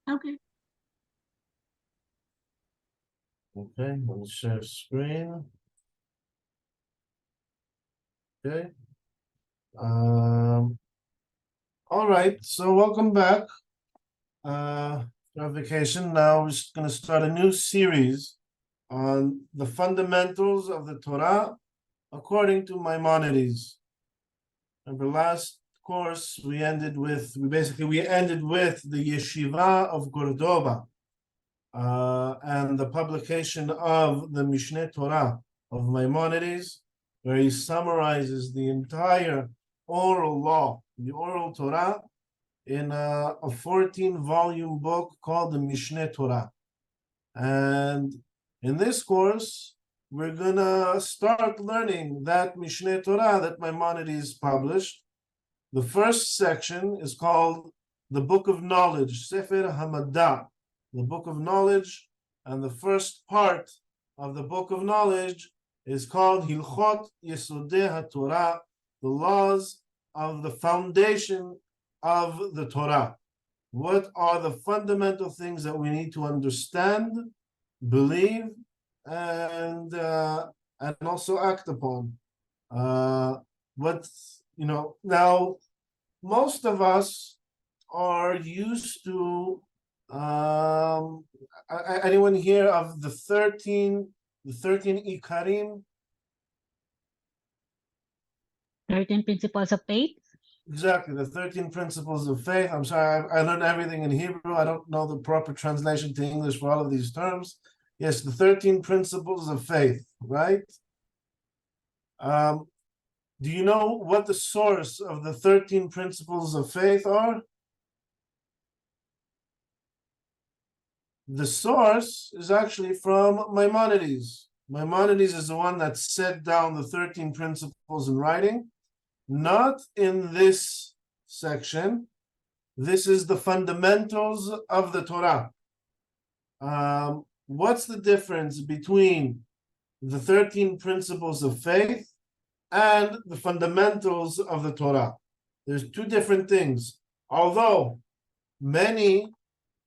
Okay. Okay, let me share screen. Okay. All right, so welcome back. Our vacation. Now we're just going to start a new series on the fundamentals of the Torah according to Maimonides. Remember last course we ended with the Yeshiva of Cordoba and the publication of the Mishneh Torah of Maimonides, where he summarizes the entire oral law, the oral Torah, in a 14-volume book called the Mishneh Torah. And in this course, we're gonna start learning that Mishneh Torah that Maimonides published. The first section is called the Book of Knowledge, Sefer Hamada, the Book of Knowledge, and the first part of the Book of Knowledge is called Hilchot Yesodei HaTorah, the laws of the foundation of the Torah. What are the fundamental things that we need to understand, believe, and also act upon? Now most of us are used to anyone here of the 13 Ikarim? 13 principles of faith. Exactly, the 13 principles of faith. I'm sorry, I learned everything in Hebrew. I don't know the proper translation to English for all of these terms. Yes, the 13 principles of faith, right? Do you know what the source of the 13 principles of faith are? The source is actually from Maimonides. Maimonides is the one that set down the 13 principles in writing, not in this section. This is the fundamentals of the Torah. What's the difference between the 13 principles of faith and the fundamentals of the Torah? There's two different things. Although many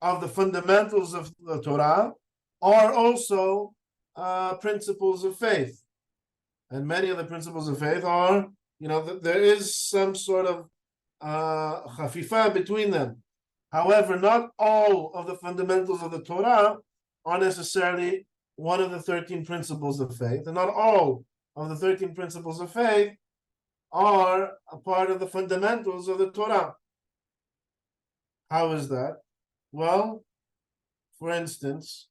of the fundamentals of the Torah are also principles of faith. And many of the principles of faith are, there is some sort of chafifa between them. However, not all of the fundamentals of the Torah are necessarily one of the 13 principles of faith, and not all of the 13 principles of faith are a part of the fundamentals of the Torah. How is that? Well, for instance,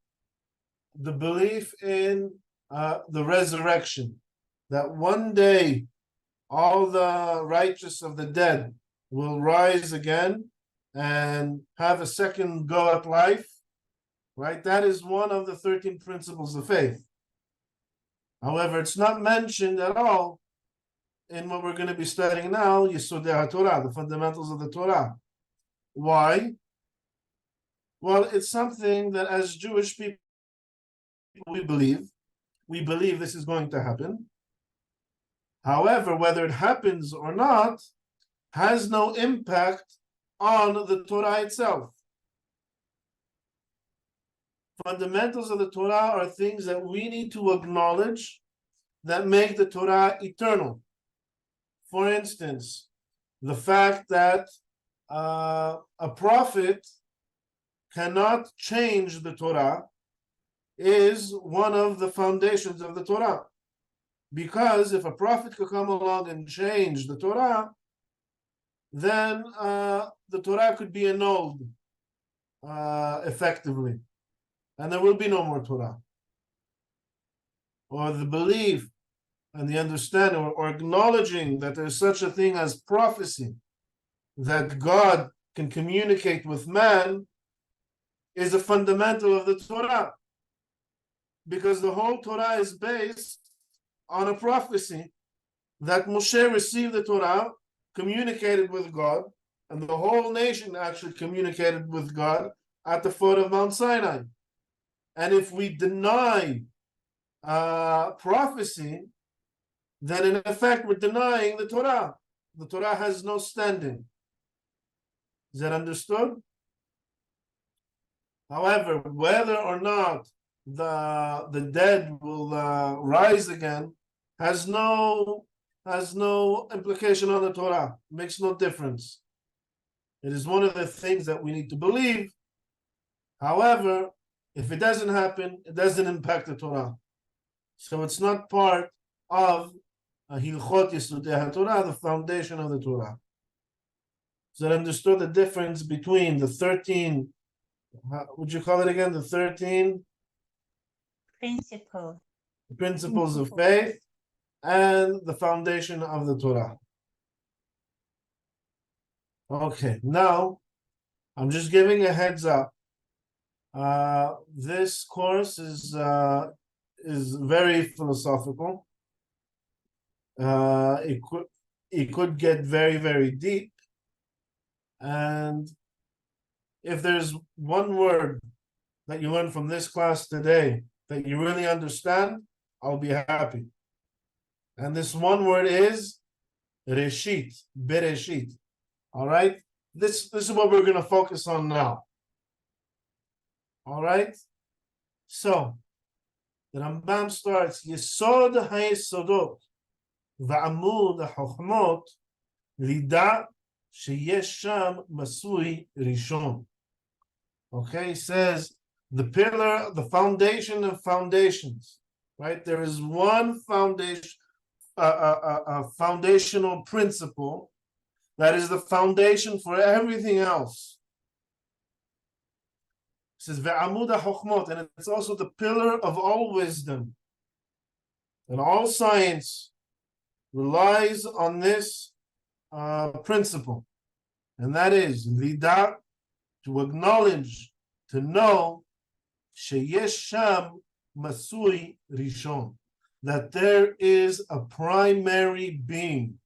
the belief in the resurrection, that one day all the righteous of the dead will rise again and have a second go at life, right? That is one of the 13 principles of faith. However, it's not mentioned at all in what we're going to be studying now, Yesodei HaTorah, the fundamentals of the Torah. Why? Well, it's something that as Jewish people, we believe this is going to happen. However, whether it happens or not has no impact on the Torah itself. Fundamentals of the Torah are things that we need to acknowledge that make the Torah eternal. For instance, the fact that a prophet cannot change the Torah is one of the foundations of the Torah. Because if a prophet could come along and change the Torah, then the Torah could be annulled effectively. And there will be no more Torah. Or the belief and the understanding or acknowledging that there's such a thing as prophecy, that God can communicate with man, is a fundamental of the Torah. Because the whole Torah is based on a prophecy that Moshe received the Torah, communicated with God, and the whole nation actually communicated with God at the foot of Mount Sinai. And if we deny prophecy, then in effect we're denying the Torah. The Torah has no standing. Is that understood? However, whether or not the dead will rise again has no implication on the Torah. Makes no difference. It is one of the things that we need to believe. However, if it doesn't happen, it doesn't impact the Torah. So it's not part of Hilchot Yesodei Torah, the foundation of the Torah. So I understood the difference between the 13, would you call it again? The 13 principles of faith and the foundation of the Torah. Okay, now I'm just giving a heads up. This course is very philosophical. It could get very, very deep. And if there's one word that you learn from this class today that you really understand, I'll be happy. And this one word is bereshit. All right? This is what we're going to focus on now. All right? So, the Rambam starts, Yesod ha-yesodot va'amud ha-chochmot lida sheyesh sham masui rishon. Okay, he says, the pillar, the foundation of foundations, right? There is one foundation, a foundational principle that is the foundation for everything else. It says, Ve'amud ha-chochmot, and it's also the pillar of all wisdom. And all science relies on this principle. And that is, Lida, to acknowledge, to know, Sheyesh Sham Masui Rishon, that there is a primary being.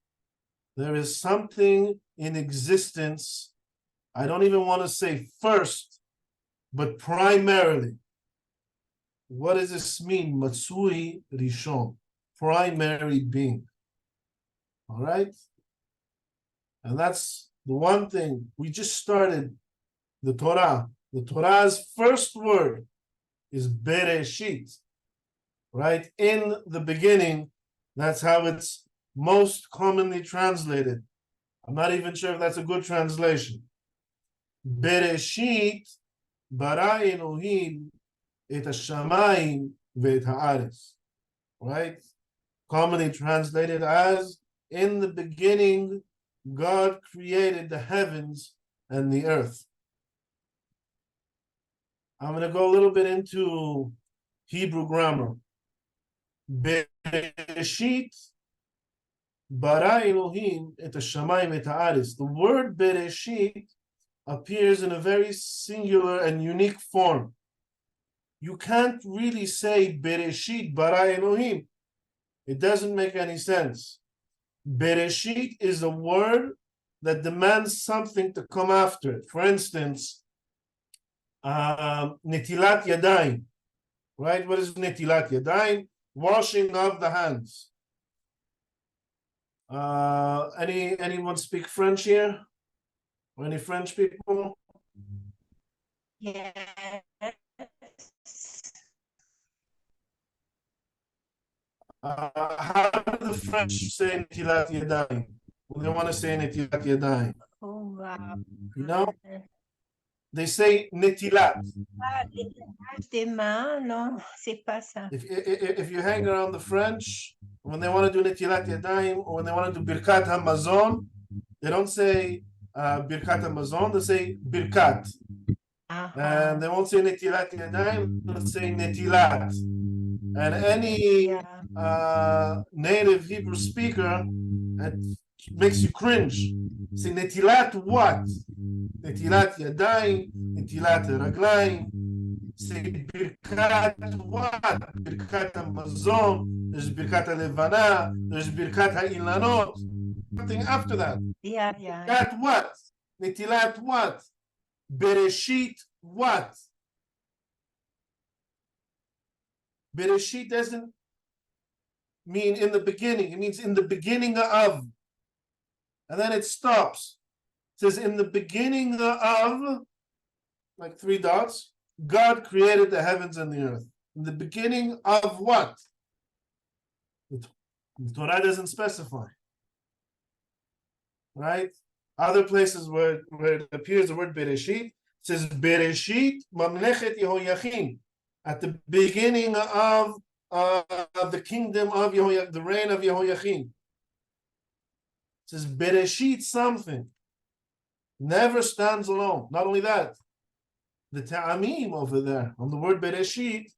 There is something in existence. I don't even want to say first, but primarily. What does this mean? Masui Rishon, primary being. All right? And that's the one thing. We just started the Torah. The Torah's first word is bereshit, right? In the beginning. That's how it's most commonly translated. I'm not even sure if that's a good translation. Bereshit bara Elohim et hashamayim ve'et haaretz, right? Commonly translated as, in the beginning, God created the heavens and the earth. I'm going to go a little bit into Hebrew grammar. Bereshit bara Elohim et hashamayim et haaretz. The word bereshit appears in a very singular and unique form. You can't really say bereshit bara Elohim. It doesn't make any sense. Bereshit is a word that demands something to come after it. For instance, netilat yadayim, right? What is netilat yadayim? Washing of the hands. Anyone speak French here? Or any French people? Yes. How do the French say netilat yadayim? When they want to say netilat yadayim, Oh, wow. you know, they say netilat. Ah, les lavages des mains, non, c'est pas ça. If you hang around the French, when they want to do netilat yadayim or when they want to do birkat hamazon, they don't say birkat hamazon, they say birkat. And they won't say netilat yadayim, they'll say netilat. And any native Hebrew speaker, it makes you cringe. Say netilat what? Netilat yadayim, netilat raglayim. Say birkat what? Birkat hamazon. There's birkat halevana. There's birkat ha'ilanot. Something after that. Yeah. Birkat what? Netilat what? Bereshit what? Bereshit doesn't mean in the beginning. It means in the beginning of. And then it stops. It says in the beginning of, like 3 dots. God created the heavens and the earth. In the beginning of what? The Torah doesn't specify. Right? Other places where it appears the word bereshit, says bereshit mamlechet Yehoyachin, at the beginning of the kingdom of Yehoyachin, the reign of Yehoyachin. It says bereshit something. Never stands alone. Not only that, the ta'amim over there on the word bereshit,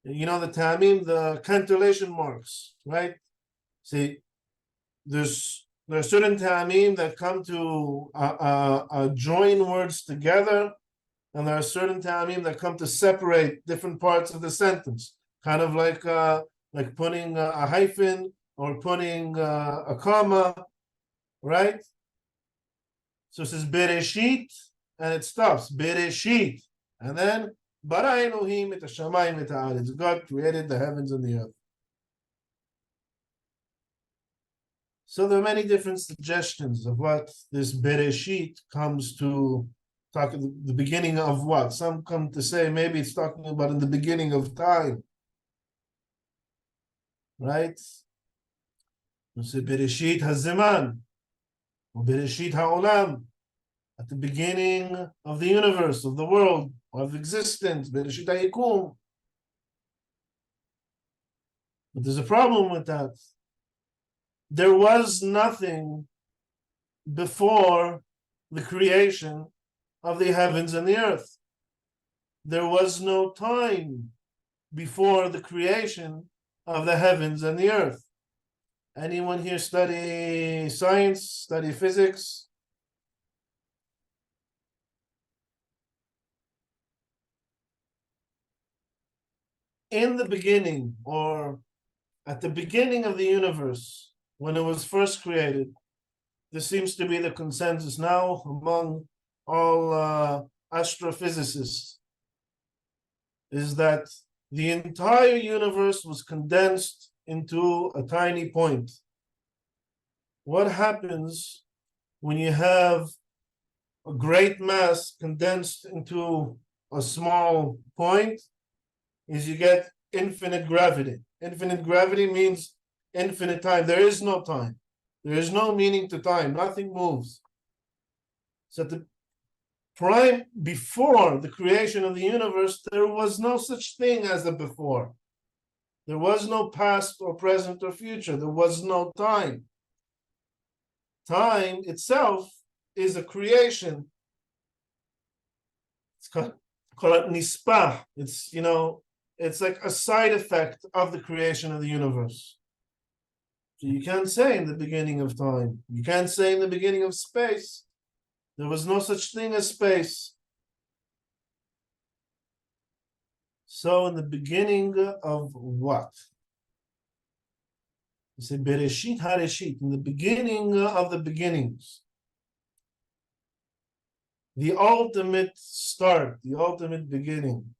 you know, the ta'amim, the cantillation marks, right? See, there are certain ta'amim that come to join words together, and there are certain ta'amim that come to separate different parts of the sentence, kind of like putting a hyphen or putting a comma, right? So it says bereshit, and it stops bereshit, and then bara Elohim et hashamayim et haaretz. God created the heavens and the earth. So there are many different suggestions of what this bereshit comes to talk at the beginning of what. Some come to say maybe it's talking about in the beginning of time, right? You say bereshit hazeman, or bereshit haolam, at the beginning of the universe, of the world, of existence, bereshit hayikum. But there's a problem with that. There was nothing before the creation of the heavens and the earth. There was no time before the creation of the heavens and the earth. Anyone here study science, study physics? In the beginning, or at the beginning of the universe, when it was first created, there seems to be the consensus now among all astrophysicists, is that the entire universe was condensed into a tiny point. What happens when you have a great mass condensed into a small point is you get infinite gravity. Infinite gravity means infinite time. There is no time. There is no meaning to time. Nothing moves. So at the prime, before the creation of the universe, there was no such thing as a before. There was no past or present or future. There was no time. Time itself is a creation. It's called nispah. It's, you know, it's like a side effect of the creation of the universe. So you can't say in the beginning of time. You can't say in the beginning of space. There was no such thing as space. So in the beginning of what? You say bereshit hareshit, in the beginning of the beginnings. The ultimate start, the ultimate beginning.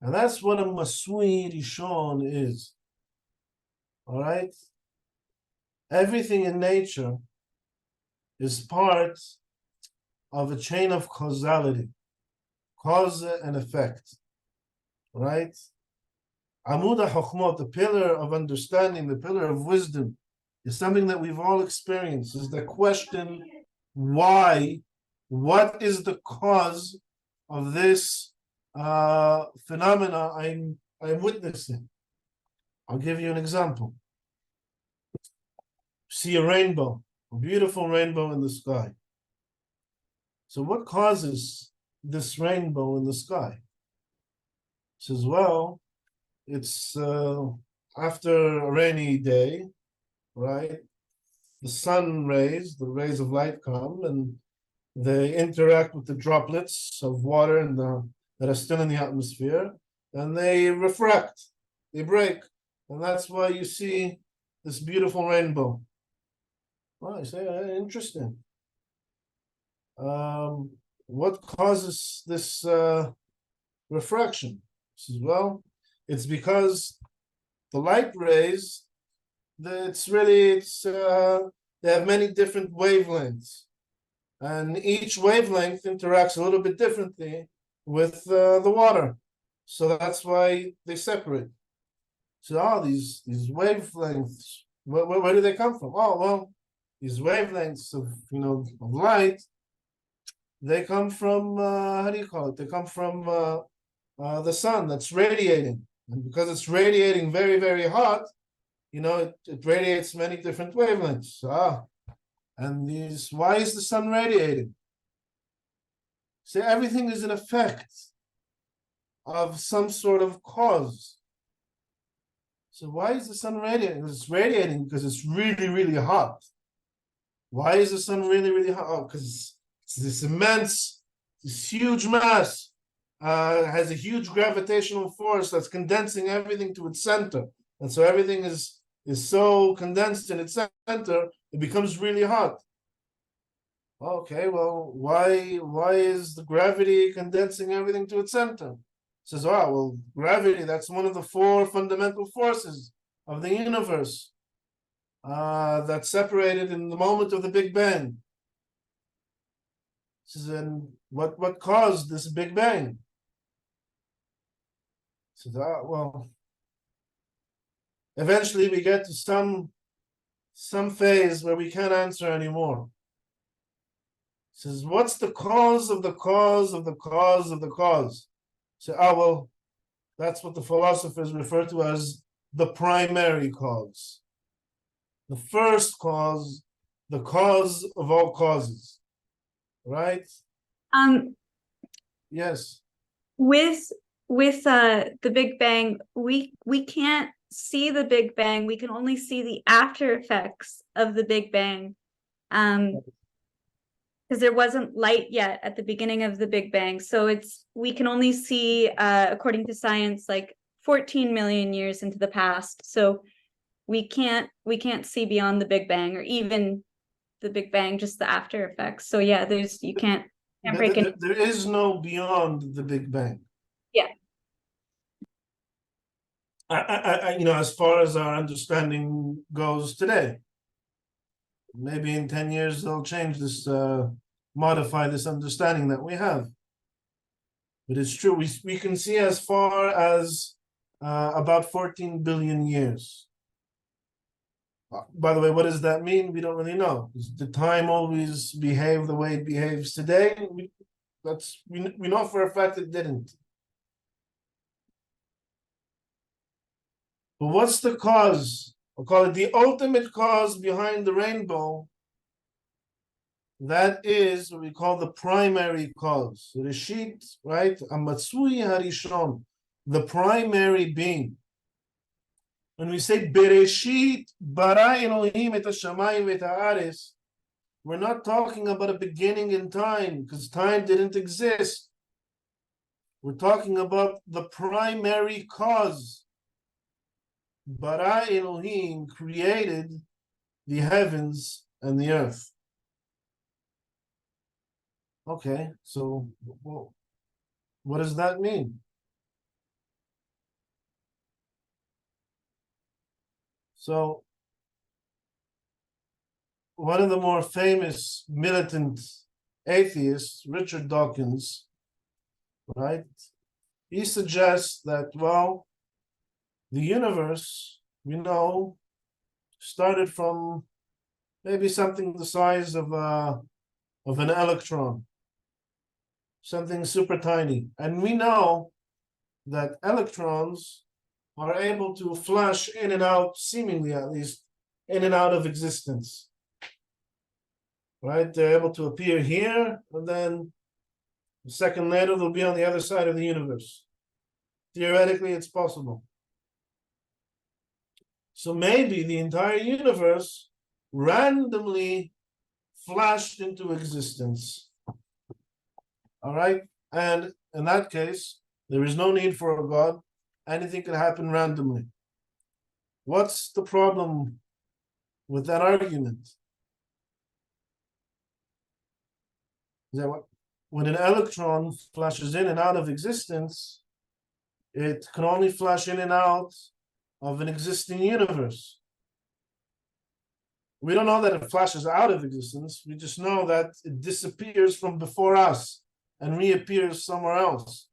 And that's what a Masui Rishon is. All right? Everything in nature is part of a chain of causality, cause and effect. Right? Amud HaChokhmot, the pillar of understanding, the pillar of wisdom, is something that we've all experienced. Is the question, why? What is the cause of this phenomena I'm witnessing? I'll give you an example. See a rainbow, a beautiful rainbow in the sky. So what causes this rainbow in the sky? Says, well, it's after a rainy day, right? The sun rays, the rays of light come and they interact with the droplets of water that are still in the atmosphere, and they refract, they break. And that's why you see this beautiful rainbow. Well, I say, interesting. What causes this refraction? Says, well, it's because the light rays, they have many different wavelengths, and each wavelength interacts a little bit differently with the water. So that's why they separate. So these wavelengths, where do they come from? Oh, well, these wavelengths of of light, they come from how do you call it? They come from the sun that's radiating, and because it's radiating very, very hot, it radiates many different wavelengths. And why is the sun radiating? See, everything is an effect of some sort of cause. So why is the sun radiating? It's radiating because it's really, really hot. Why is the sun really, really hot? Oh, because it's this huge mass, has a huge gravitational force that's condensing everything to its center. And so everything is so condensed in its center, it becomes really hot. Okay, well, why is the gravity condensing everything to its center? Says, well, gravity, that's one of the 4 fundamental forces of the universe that's separated in the moment of the Big Bang. Says, and what caused this Big Bang? Says, well, eventually we get to some phase where we can't answer anymore. Says, what's the cause of the cause of the cause of the cause? So, well, that's what the philosophers refer to as the primary cause. The first cause, the cause of all causes. Right? Yes. With the Big Bang, we can't see the Big Bang. We can only see the after effects of the Big Bang. Because there wasn't light yet at the beginning of the Big Bang. So we can only see, according to science, like 14 million years into the past. So we can't see beyond the Big Bang, or even the Big Bang, just the after effects. So yeah, you can't break it. There is no beyond the Big Bang. Yeah. As far as our understanding goes today. Maybe in 10 years they'll change this, modify this understanding that we have. But it's true, we can see as far as about 14 billion years. By the way, what does that mean? We don't really know. Does the time always behave the way it behaves today? We know for a fact it didn't. But what's the cause? I'll call it the ultimate cause behind the rainbow. That is what we call the primary cause. Bereshit, right? Amatsui harishon, the primary being. When we say bereshit, bara Elohim et hashamayim et haaretz, we're not talking about a beginning in time, because time didn't exist. We're talking about the primary cause. Bara Elohim created the heavens and the earth. Okay, so what does that mean? So one of the more famous militant atheists, Richard Dawkins, right? He suggests that, well, the universe, started from maybe something the size of an electron, something super tiny. And we know that electrons are able to flash in and out, seemingly at least, in and out of existence. Right? They're able to appear here, and then a second later, they'll be on the other side of the universe. Theoretically, it's possible. So maybe the entire universe randomly flashed into existence. All right? And in that case, there is no need for a God. Anything can happen randomly. What's the problem with that argument? Is that when an electron flashes in and out of existence, it can only flash in and out of an existing universe. We don't know that it flashes out of existence. We just know that it disappears from before us and reappears somewhere else.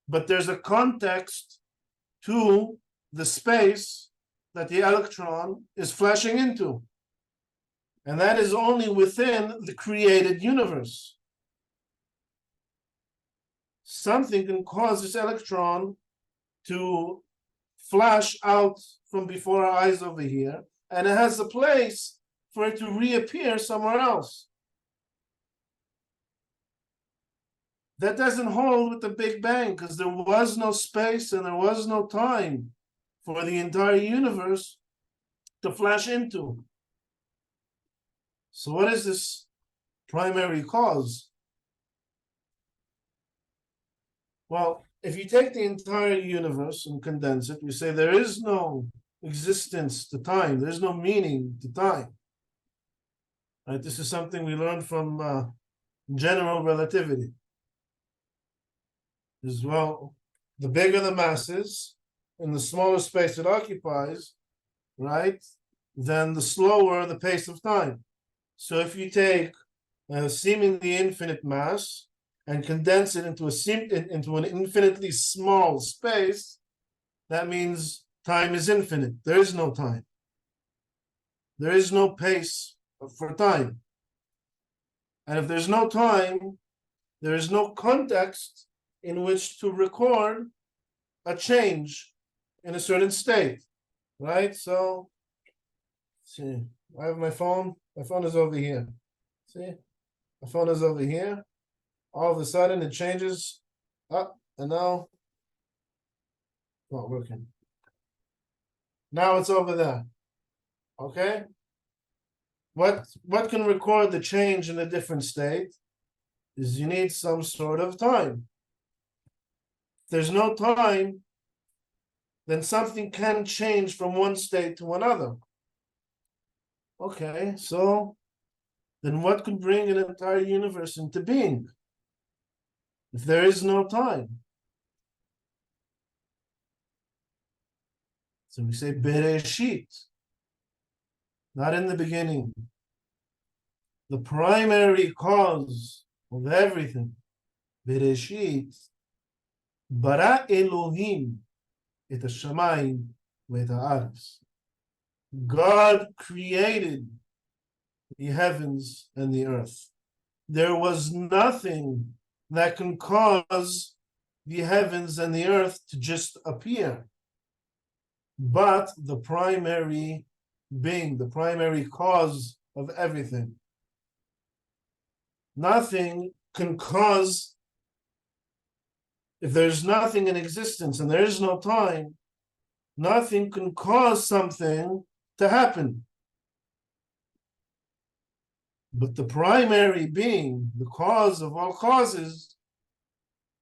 But there's a context to the space that the electron is flashing into. And that is only within the created universe. Something can cause this electron to flash out from before our eyes over here, and it has a place for it to reappear somewhere else. That doesn't hold with the Big Bang, because there was no space and there was no time for the entire universe to flash into. So what is this primary cause? Well, if you take the entire universe and condense it, we say there is no existence to time. There's no meaning to time. Right? This is something we learned from general relativity. As well, the bigger the mass is, and the smaller space it occupies, right, then the slower the pace of time. So if you take a seemingly infinite mass and condense it into an infinitely small space, that means time is infinite. There is no time. There is no pace for time. And if there's no time, there is no context in which to record a change in a certain state, right? So, see, I have my phone. My phone is over here. See, my phone is over here. All of a sudden, it changes up, and now not working. Now it's over there. Okay. What can record the change in a different state is you need some sort of time. If there's no time, then something can change from one state to another. Okay, so then what could bring an entire universe into being if there is no time? So we say bereshit, not in the beginning. The primary cause of everything, bereshit, bara Elohim et hashamayim ve'et ha'aretz. God created the heavens and the earth. There was nothing that can cause the heavens and the earth to just appear. But the primary being, the primary cause of everything. Nothing can cause, if there's nothing in existence and there is no time, nothing can cause something to happen. But the primary being, the cause of all causes,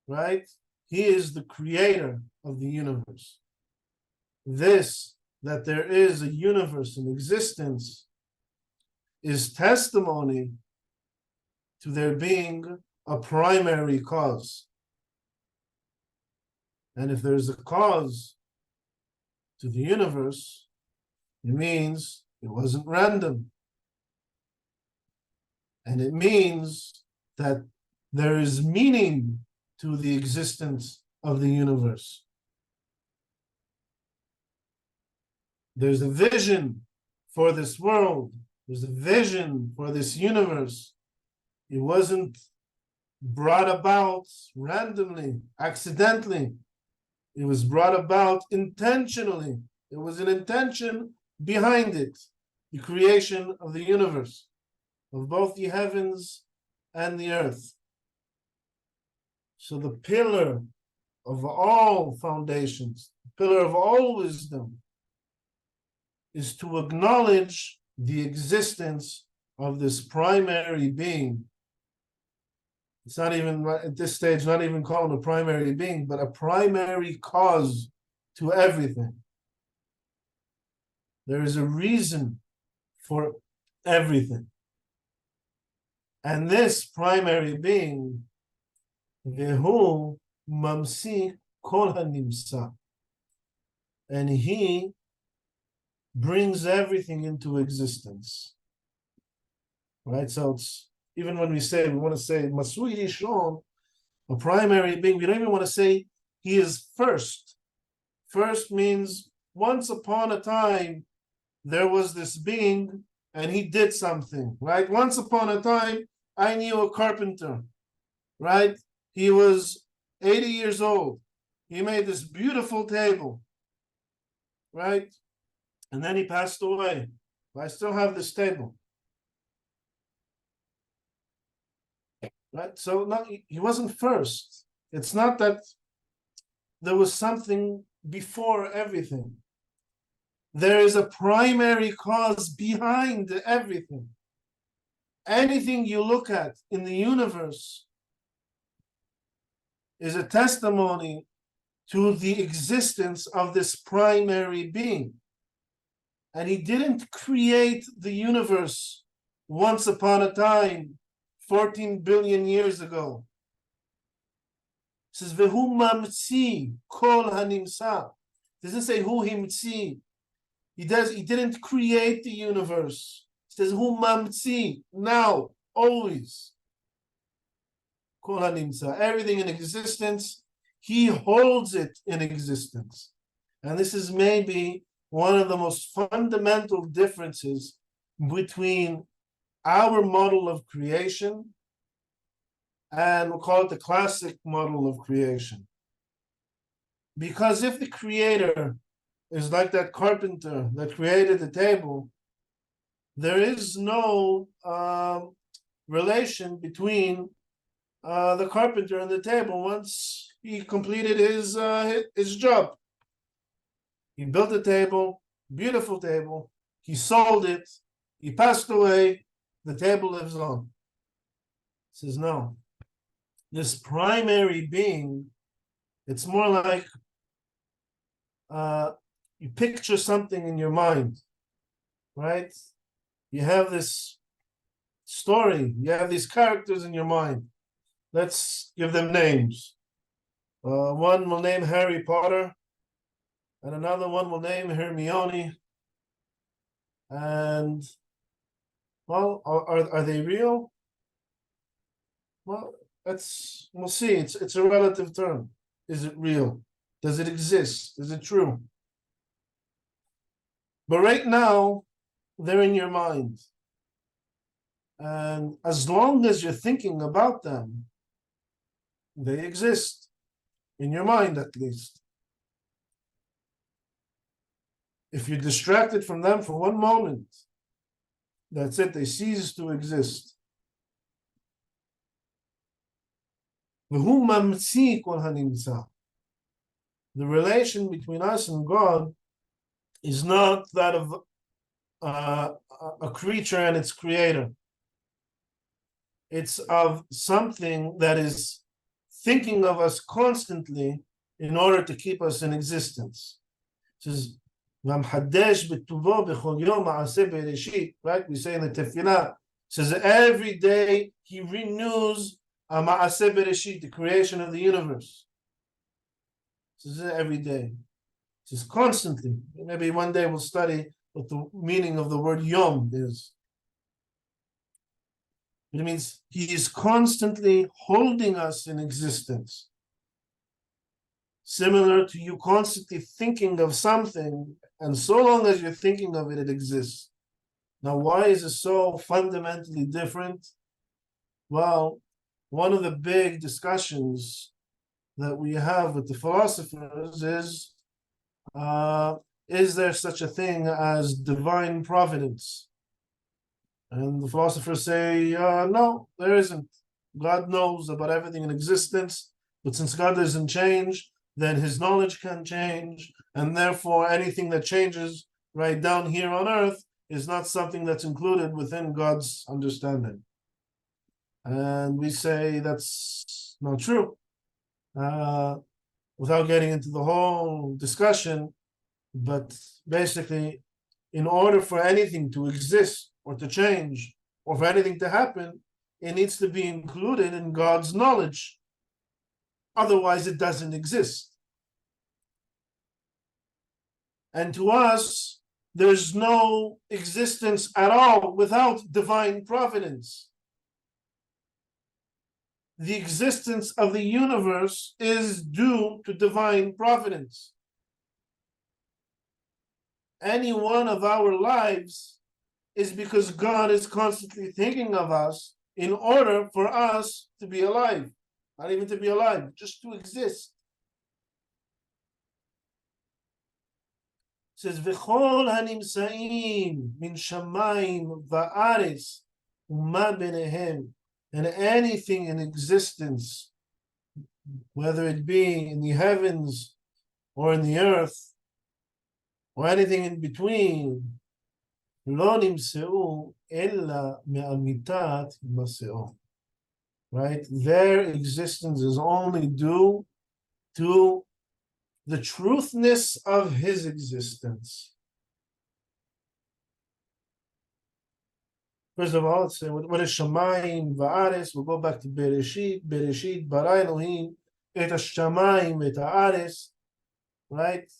right? He is the creator of the universe. This, that there is a universe in existence, is testimony to there being a primary cause. And if there's a cause to the universe, it means it wasn't random. And it means that there is meaning to the existence of the universe. There's a vision for this world. There's a vision for this universe. It wasn't brought about randomly, accidentally. It was brought about intentionally. There was an intention behind it, the creation of the universe, of both the heavens and the earth. So the pillar of all foundations, the pillar of all wisdom, is to acknowledge the existence of this primary being. It's not even, at this stage, not even called a primary being, but a primary cause to everything. There is a reason for everything. And this primary being, Vehu Mamsi Kol Hanimsa, and he brings everything into existence. Right? So it's, even when we want to say Masui Rishon, a primary being. We don't even want to say he is first. First means once upon a time, there was this being and he did something, right? Once upon a time, I knew a carpenter, right? He was 80 years old. He made this beautiful table, right? And then he passed away. I still have this table. Right? So no, he wasn't first. It's not that there was something before everything. There is a primary cause behind everything. Anything you look at in the universe is a testimony to the existence of this primary being. And he didn't create the universe once upon a time, 14 billion years ago. It says, Vehu mamtzi kol hanimsa. Doesn't say who himtzi. He didn't create the universe. It says, Hu mamtzi, now, always. Kol hanimsa. Everything in existence, he holds it in existence. And this is maybe one of the most fundamental differences between our model of creation and we'll call it the classic model of creation. Because if the creator is like that carpenter that created the table, there is no relation between the carpenter and the table once he completed his job. He built a table, beautiful table, he sold it, he passed away, the table lives on. He says, no. This primary being, it's more like you picture something in your mind, right? You have this story, you have these characters in your mind. Let's give them names. One will name Harry Potter, and another one will name Hermione. And, well, are they real? Well, we'll see. It's a relative term. Is it real? Does it exist? Is it true? But right now, they're in your mind. And as long as you're thinking about them, they exist. In your mind, at least. If you're distracted from them for one moment, that's it. They cease to exist. The relation between us and God is not that of a creature and its creator. It's of something that is thinking of us constantly in order to keep us in existence. It says, right? We say in the tefillah, it says every day he renews a ma'aseh bereshit, the creation of the universe. It says every day. It says constantly. Maybe one day we'll study what the meaning of the word yom is. It means he is constantly holding us in existence. Similar to you constantly thinking of something, and so long as you're thinking of it, it exists. Now, why is it so fundamentally different? Well, one of the big discussions that we have with the philosophers is there such a thing as divine providence? And the philosophers say, no, there isn't. God knows about everything in existence, but since God doesn't change, then his knowledge can change, and therefore anything that changes right down here on earth is not something that's included within God's understanding. And we say that's not true. Without getting into the whole discussion, but basically, in order for anything to exist or to change, or for anything to happen, it needs to be included in God's knowledge. Otherwise, it doesn't exist. And to us, there's no existence at all without divine providence. the existence of the universe is due to divine providence. Any one of our lives is because God is constantly thinking of us in order for us to be alive. Not even to be alive, just to exist. It says, V'chol hanimsaim min shamayim va'aretz u'ma benehem. And anything in existence, whether it be in the heavens or in the earth, or anything in between, lo nimseu ella me'amitat maseo. Right? Their existence is only due to the truthness of his existence. First of all, let's say what is Shamayim va'ares? We'll go back to bereshit. Bereshit bara Elohim et hashamayim et haaretz. Right?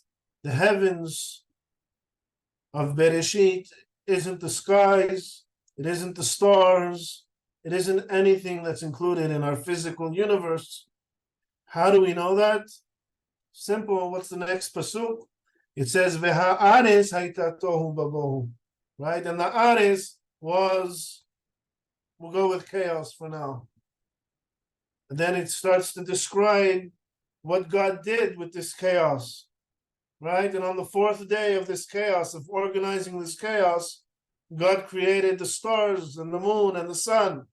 The heavens of bereshit isn't the skies, it isn't the stars, it isn't anything that's included in our physical universe. How do we know that? Simple. What's the next pasuk? It says, "V'ha'aretz hayta tohu babohu." Right? And the ares was, we'll go with chaos for now. And then it starts to describe what God did with this chaos. Right? And on the fourth day of this chaos, of organizing this chaos, God created the stars and the moon and the sun.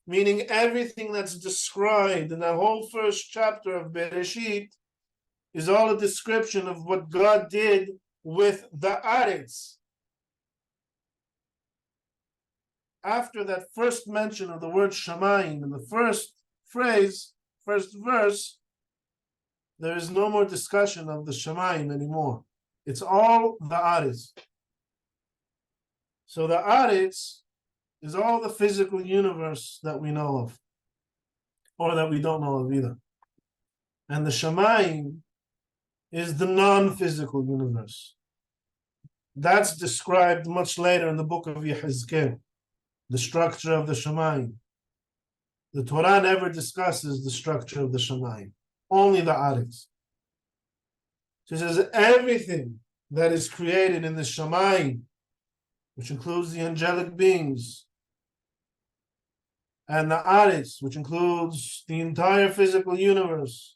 Meaning everything that's described in that whole first chapter of Bereshit is all a description of what God did with the Aretz. After that first mention of the word Shamayim in the first phrase, first verse, there is no more discussion of the Shamayim anymore. It's all the Aretz. So the Aretz is all the physical universe that we know of, or that we don't know of either. And the Shamayim is the non-physical universe. That's described much later in the book of Yehezkel, the structure of the Shamayim. The Torah never discusses the structure of the Shamayim, only the Aretz. So it says everything that is created in the Shamayim, which includes the angelic beings, and the Aretz, which includes the entire physical universe,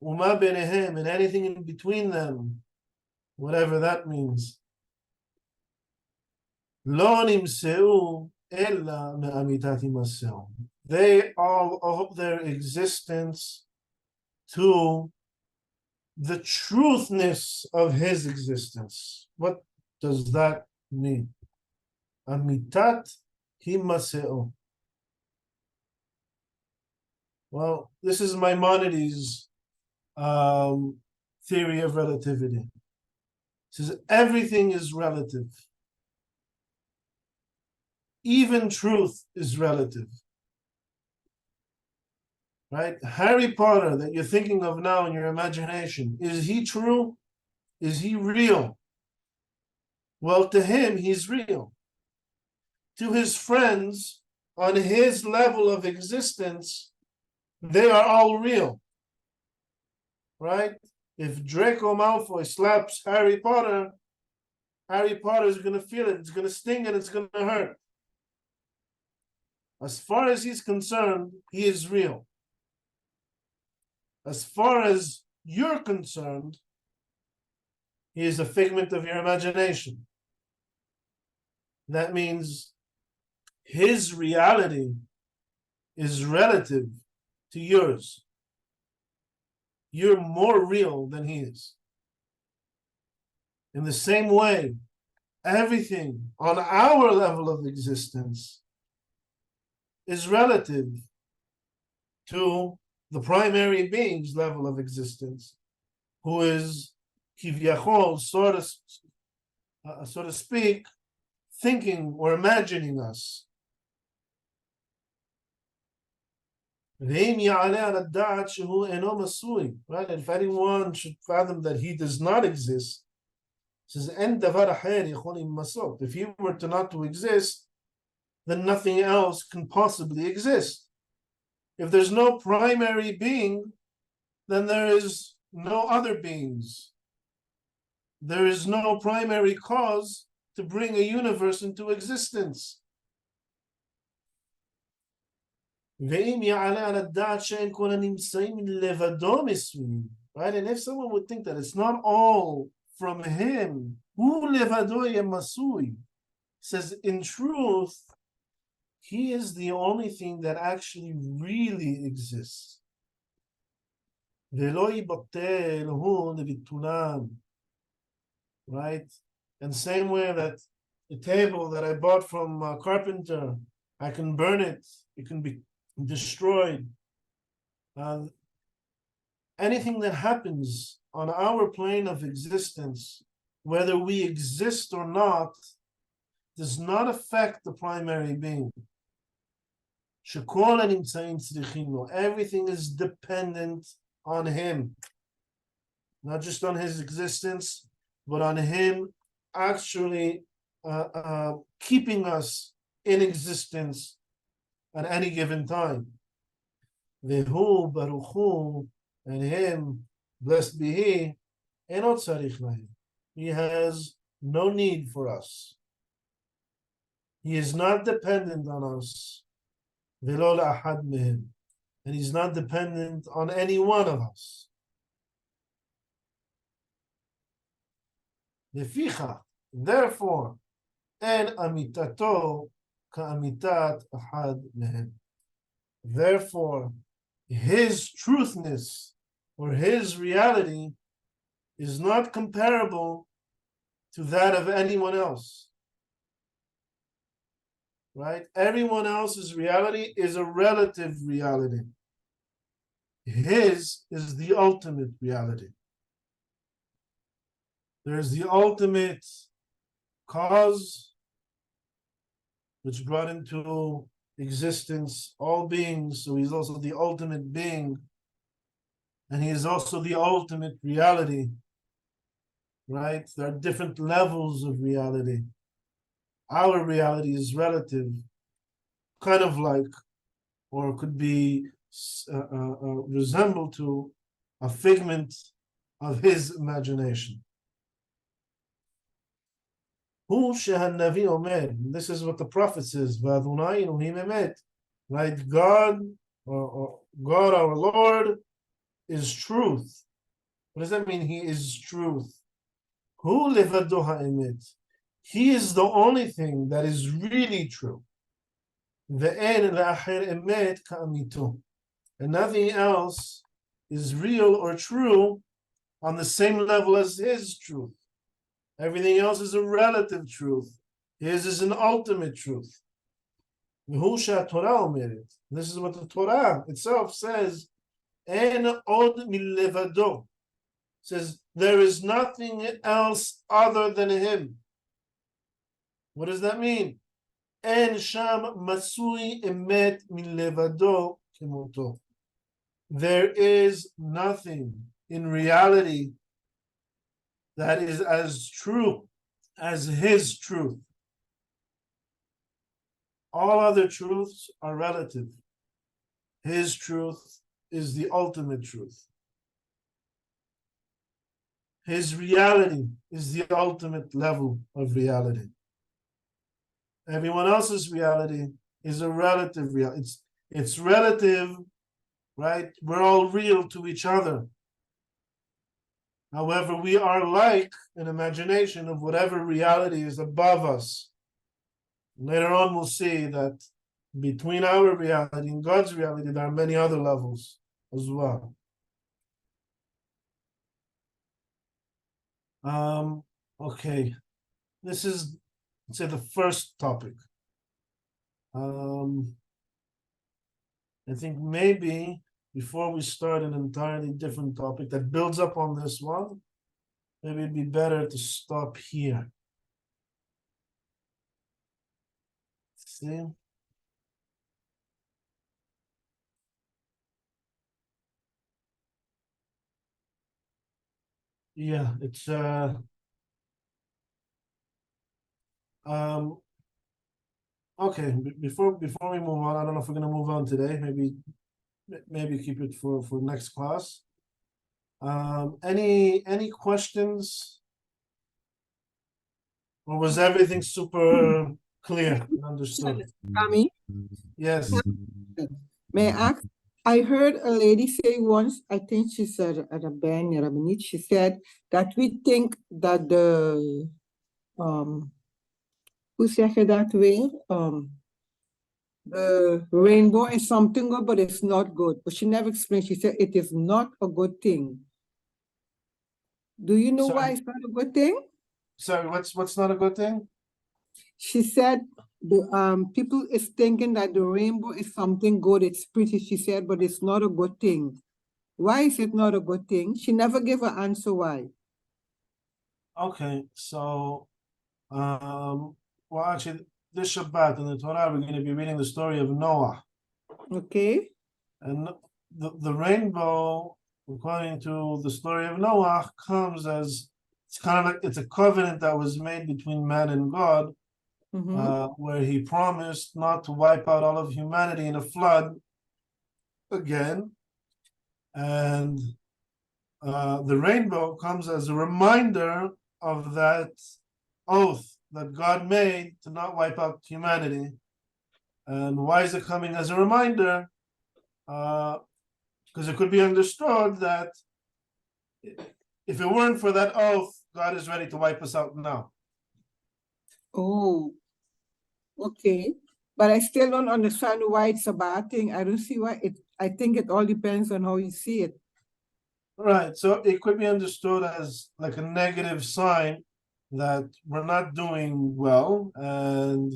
Uma benehem, and anything in between them, whatever that means. Lo nimseu ella me'amitat maseo. They all owe their existence to the truthness of his existence. What does that mean? Amitat himaseo. Well, this is Maimonides' theory of relativity. It says everything is relative. Even truth is relative. Right? Harry Potter that you're thinking of now in your imagination, is he true? Is he real? Well, to him, he's real. To his friends, on his level of existence, they are all real. Right? If Draco Malfoy slaps Harry Potter is going to feel it. It's going to sting and it's going to hurt. As far as he's concerned, he is real. As far as you're concerned, he is a figment of your imagination. That means his reality is relative to yours. You're more real than he is. In the same way, everything on our level of existence is relative to the primary being's level of existence, who is kivyachol, so to speak, thinking or imagining us. Right? If anyone should fathom that he does not exist, it says, if he were to not to exist, then nothing else can possibly exist. If there's no primary being, then there is no other beings. There is no primary cause to bring a universe into existence. Right? And if someone would think that it's not all from him, says in truth, he is the only thing that actually really exists. Right? And same way that the table that I bought from a carpenter, I can burn it, it can be destroyed. Anything that happens on our plane of existence, whether we exist or not, does not affect the primary being. Everything is dependent on him, not just on his existence, but on him actually keeping us in existence at any given time. Vehu baruchu, and him, blessed be he, enot tzarich lahem. He has no need for us. He is not dependent on us. Velo la'achad mehem, and he's not dependent on any one of us. Leficha, therefore, en amitato ka'amitat ahad mehem. Therefore, his truthness or his reality is not comparable to that of anyone else. Right? Everyone else's reality is a relative reality. His is the ultimate reality. There is the ultimate cause which brought into existence all beings, so he's also the ultimate being, and he is also the ultimate reality. Right? There are different levels of reality. Our reality is relative, kind of like, or could be resembled to a figment of his imagination. This is what the prophet says, right? God, or God our Lord, is truth. What does that mean? He is truth. He is the only thing that is really true. And nothing else is real or true on the same level as his truth. Everything else is a relative truth. His is an ultimate truth. This is what the Torah itself says. En od milevado. Says there is nothing else other than him. What does that mean? En sham masui emet milevado kemoto. There is nothing in reality that is as true as his truth. All other truths are relative. His truth is the ultimate truth. His reality is the ultimate level of reality. Everyone else's reality is a relative reality. It's relative, right? We're all real to each other. However, we are like an imagination of whatever reality is above us. Later on, we'll see that between our reality and God's reality, there are many other levels as well. Okay, this is, let's say, the first topic. I think maybe before we start an entirely different topic that builds up on this one, maybe it'd be better to stop here. See? Yeah, it's okay, before we move on, I don't know if we're gonna move on today, maybe maybe keep it for next class. Any questions? Or was everything super clear and understood? Rami, Yes. may I ask? I heard a lady say once, I think she said at a band, Maimonides, she said that we think that the hoe zeg je dat weer? The rainbow is something good, but it's not good. But she never explained. She said it is not a good thing. Do you know why Sorry. it's not a good thing? Sorry, what's not a good thing? She said the people is thinking that the rainbow is something good. It's pretty, she said, but it's not a good thing. Why is it not a good thing? She never gave an answer why. Okay, so well actually this Shabbat in the Torah we're going to be reading the story of Noah. Okay. And the rainbow, according to the story of Noah, comes as it's kind of like it's a covenant that was made between man and God, where he promised not to wipe out all of humanity in a flood again. And the rainbow comes as a reminder of that oath that God made to not wipe out humanity. And why is it coming as a reminder? Because it could be understood that if it weren't for that oath, God is ready to wipe us out now. Oh, okay. But I still don't understand why it's a bad thing. I don't see why it, I think it all depends on how you see it. Right, so it could be understood as like a negative sign that we're not doing well, and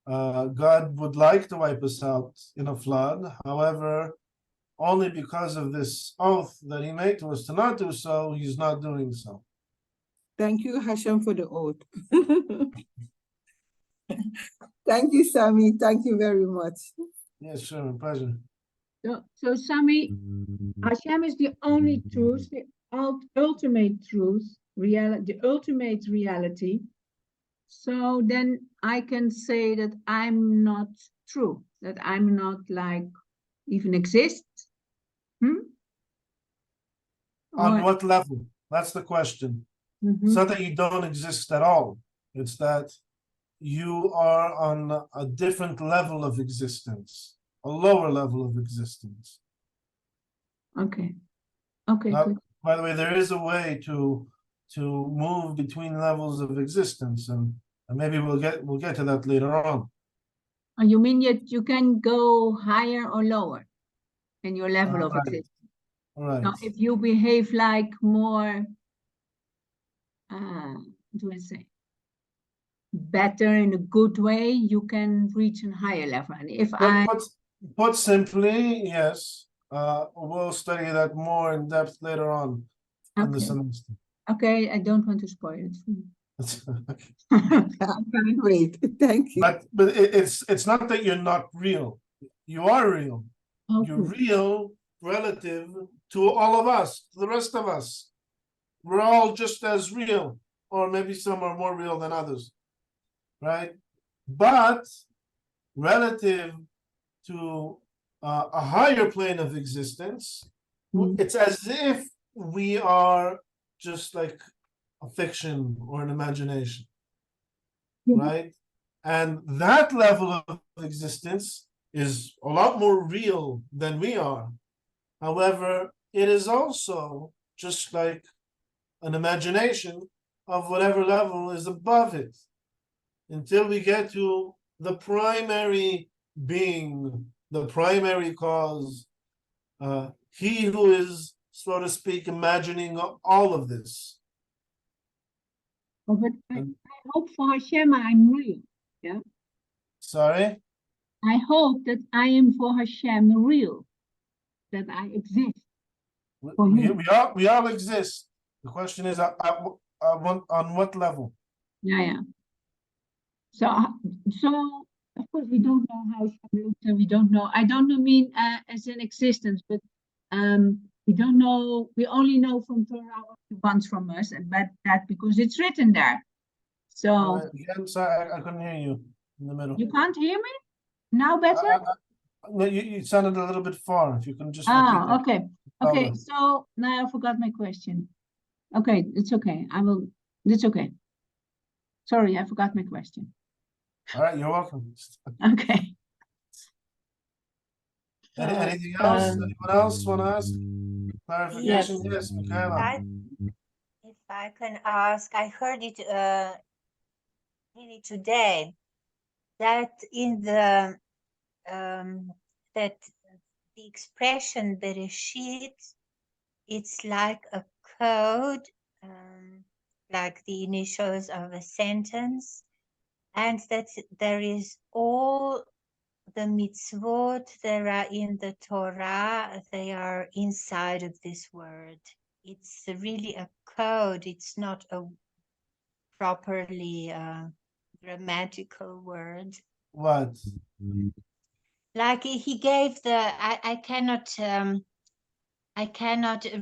God would like to wipe us out in a flood. However, only because of this oath that he made to us to not do so, he's not doing so. Thank you, Hashem, for the oath. Thank you, Sami. Thank you very much. Yes, sure, my pleasure. So Sami, Hashem is the only truth, the ultimate truth, the ultimate reality. So then I can say that I'm not true, that I'm not like even exist. On what level? That's the question. It's not that you don't exist at all. It's that you are on a different level of existence, a lower level of existence. Okay. Okay, Now, good. by the way, there is a way to move between levels of existence, and maybe we'll get to that later on. You mean that you can go higher or lower in your level of Right. existence? Right. Now, if you behave like more, what do I say, better in a good way, you can reach a higher level. And if Put simply, yes. We'll study that more in depth later on in the semester. Okay, I don't want to spoil it for you. I can't wait. Thank you. But it's not that you're not real. You are real. Okay. You're real relative to all of us, to the rest of us. We're all just as real, or maybe some are more real than others, right? But relative to a higher plane of existence, it's as if we are just like a fiction or an imagination, right? And that level of existence is a lot more real than we are. However, it is also just like an imagination of whatever level is above it, until we get to the primary being, the primary cause, he who is, so to speak, imagining all of this. Oh, but I hope for Hashem I'm real. Yeah. Sorry? I hope that I am for Hashem real, that I exist. For him. We all exist. The question is, on what level? Yeah. So of course we don't know how Hashem looks, and we don't know. I don't mean as in existence, but we don't know. We only know from Torah what he wants from us, but that because it's written there. So Again, sorry, I couldn't hear you in the middle. you can't hear me now better. No, you sounded a little bit far. If you can just repeat that. Okay. Okay, Louder. so now I forgot my question. Okay, it's okay. It's okay. Sorry, I forgot my question. All right, you're welcome. Okay. Anything else? Anyone else want to ask? Yes. Clarification? Yes, Michaela. If I can ask, I heard it really today that in the that the expression bereshit, it's like a code, like the initials of a sentence, and that there is all the mitzvot that are in the Torah, they are inside of this word. It's really a code. It's not a properly grammatical word. What? Like he gave the, I cannot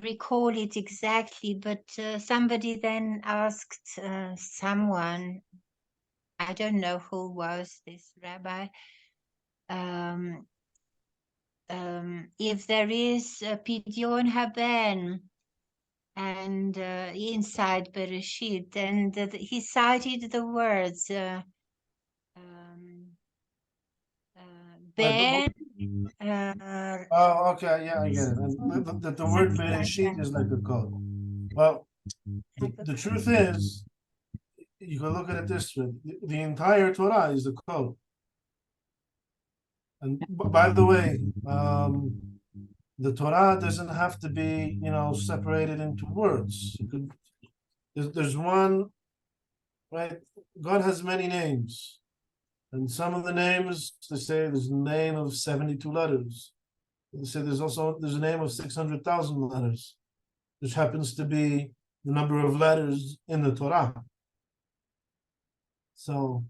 recall it exactly, but somebody then asked someone, I don't know who was this rabbi, if there is a pidyon haben and inside bereshit, and he cited the words ben. Oh, okay, yeah, I get it. And the word bereshit is like a code. Well, the truth is, you can look at it this way: the entire Torah is a code. And by the way, the Torah doesn't have to be, separated into words. You could, there's one, right? God has many names, and some of the names they say there's a name of 72 letters. They say there's a name of 600,000 letters, which happens to be the number of letters in the Torah. So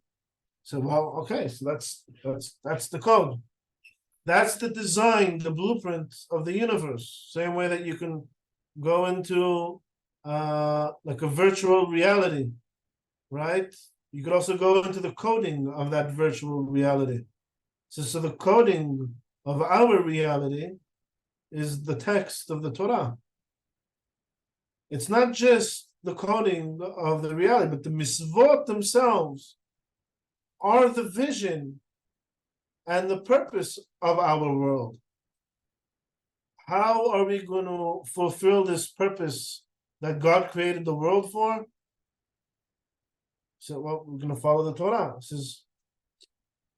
well, okay, so that's the code. That's the design, the blueprint of the universe. Same way that you can go into like a virtual reality, right? You could also go into the coding of that virtual reality. So the coding of our reality is the text of the Torah. It's not just the coding of the reality, but the mitzvot themselves are the vision and the purpose of our world. How are we going to fulfill this purpose that God created the world for? So, well, we're going to follow the Torah. It says,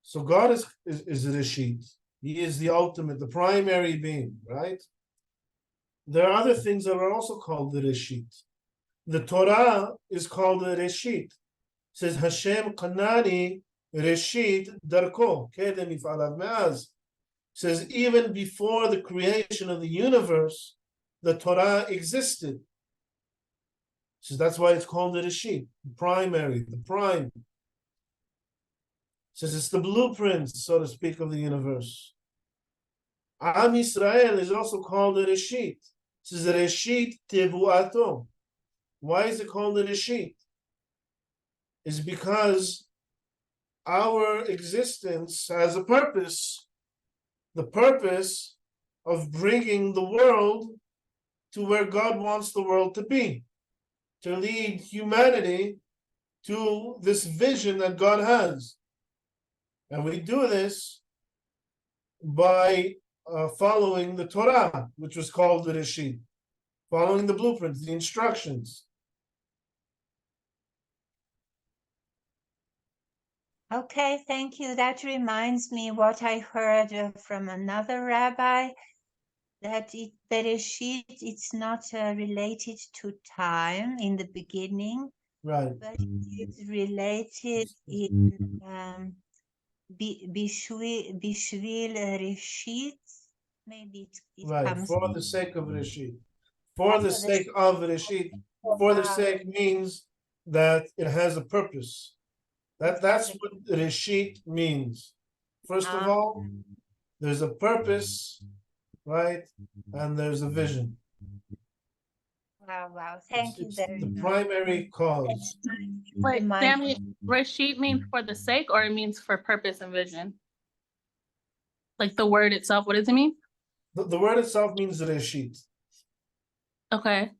so God is Reshit. He is the ultimate, the primary being, right? There are other things that are also called the Reshit. The Torah is called the Reshit. It says, Hashem Kanani Reshit Darko. Kedem Ifalav Me'az. Says even before the creation of the universe, the Torah existed. So that's why it's called the Reshit, the primary, the prime. Says it's the blueprint, so to speak, of the universe. Am Yisrael is also called the Reshit. Says Reshit Tevuato. Why is it called the Reshit? It's because our existence has a purpose. The purpose of bringing the world to where God wants the world to be, to lead humanity to this vision that God has. And we do this by following the Torah, which was called the Reshit, following the blueprints, the instructions. Okay, thank you. That reminds me what I heard from another rabbi, that bereshit, it's not related to time in the beginning, Right. but it's related in bishvil reshit. Maybe it Right, comes for the sake of Reshit. For the sake of Reshit. For the sake means that it has a purpose. That's what Reshit means. First of all, there's a purpose, right? And there's a vision. Wow. Thank you It's very the much. primary cause. Wait, Remind- Sammy, Reshit means for the sake or it means for purpose and vision? Like the word itself, what does it mean? The word itself means reshit. Okay.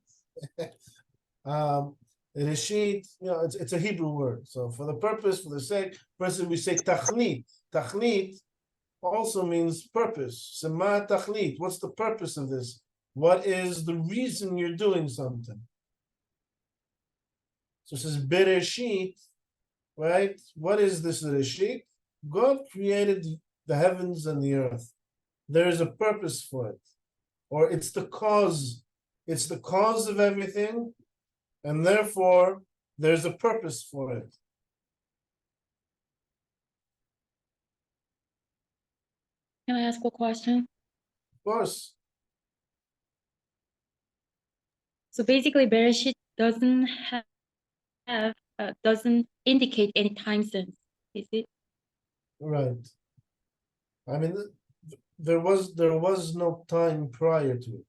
Reshit, it's a Hebrew word. So for the sake, for instance, we say tachlit. Tachlit also means purpose. Sema tachlit. What's the purpose of this? What is the reason you're doing something? So it says bereshit, right? What is this reshit? God created the heavens and the earth. There is a purpose for it, or it's the cause. It's the cause of everything, and therefore there's a purpose for it. Can I ask a question? Of course, So basically, bereshit doesn't doesn't indicate any time sense, is it? right. I mean, there was no time prior to it.